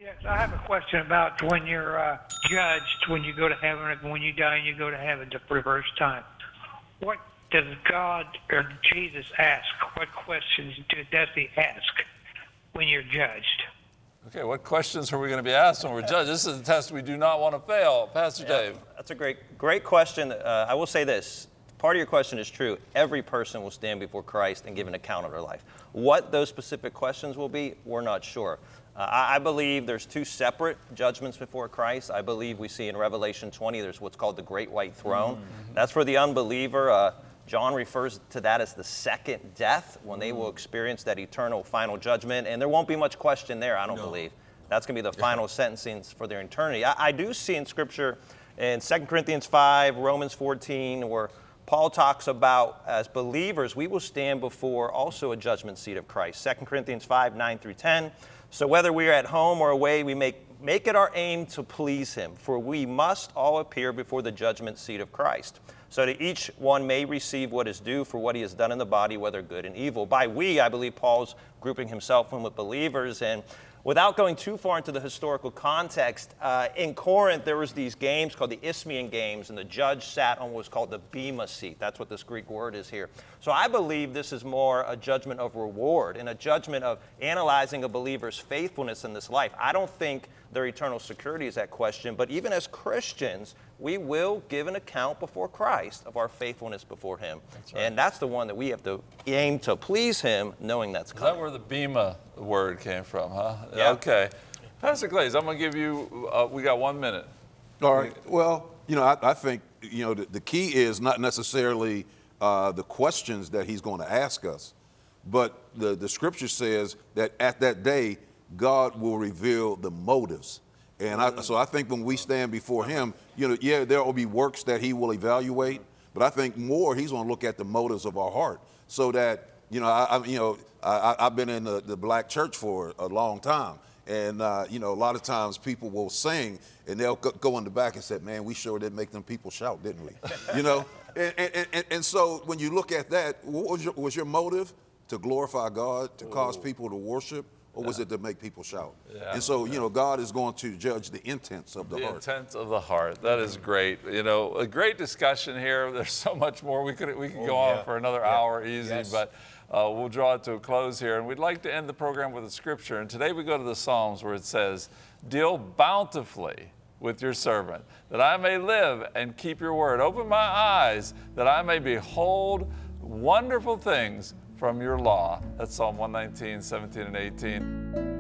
Yes, I have a question about when you're judged, when you go to heaven, and when you die and you go to heaven the reverse time. What does God or Jesus ask? What questions does he ask when you're judged? Okay, what questions are we going to be asked when we're judged? This is a test we do not want to fail. Pastor Dave. That's a great question. I will say this. Part of your question is true. Every person will stand before Christ and give an account of their life. What those specific questions will be, we're not sure. I believe there's two separate judgments before Christ. I believe we see in Revelation 20, there's what's called the Great White Throne. Mm-hmm. That's for the unbeliever. John refers to that as the second death, when they will experience that eternal final judgment. And there won't be much question there, I don't believe. That's going to be the final sentencing for their eternity. I do see in Scripture, in 2 Corinthians 5, Romans 14, where Paul talks about, as believers, we will stand before also a judgment seat of Christ. 2 Corinthians 5, 9 through 10. So whether we are at home or away, we make it our aim to please him, for we must all appear before the judgment seat of Christ, so that each one may receive what is due for what he has done in the body, whether good and evil. By we, I believe Paul's grouping himself in with believers. And without going too far into the historical context, in Corinth, there was these games called the Isthmian Games, and the judge sat on what's called the bema seat. That's what this Greek word is here. So I believe this is more a judgment of reward and a judgment of analyzing a believer's faithfulness in this life. I don't think their eternal security is at question, but even as Christians, we will give an account before Christ of our faithfulness before him. That's right. And that's the one that we have to aim to please him, knowing that's coming. Is that where the bema word came from, huh? Yeah. Okay. Pastor Glaze, I'm going to give you, we got 1 minute. All right. Well, I think, the key is not necessarily the questions that he's going to ask us, but the scripture says that at that day, God will reveal the motives. And so I think when we stand before him, there will be works that he will evaluate, but I think more he's going to look at the motives of our heart, so that, I've been in the black church for a long time. And, a lot of times people will sing and they'll go in the back and say, man, we sure did make them people shout, didn't we? And so when you look at that, what was your motive? To glorify God, to cause people to worship? Or was it to make people shout? Yeah. And so, God is going to judge the intents of the heart. The intents of the heart. That is great. A great discussion here. There's so much more. We could go on for another hour easy, but we'll draw it to a close here. And we'd like to end the program with a scripture. And today we go to the Psalms, where it says, deal bountifully with your servant, that I may live and keep your word. Open my eyes, that I may behold wonderful things from your law. That's Psalm 119, 17 and 18.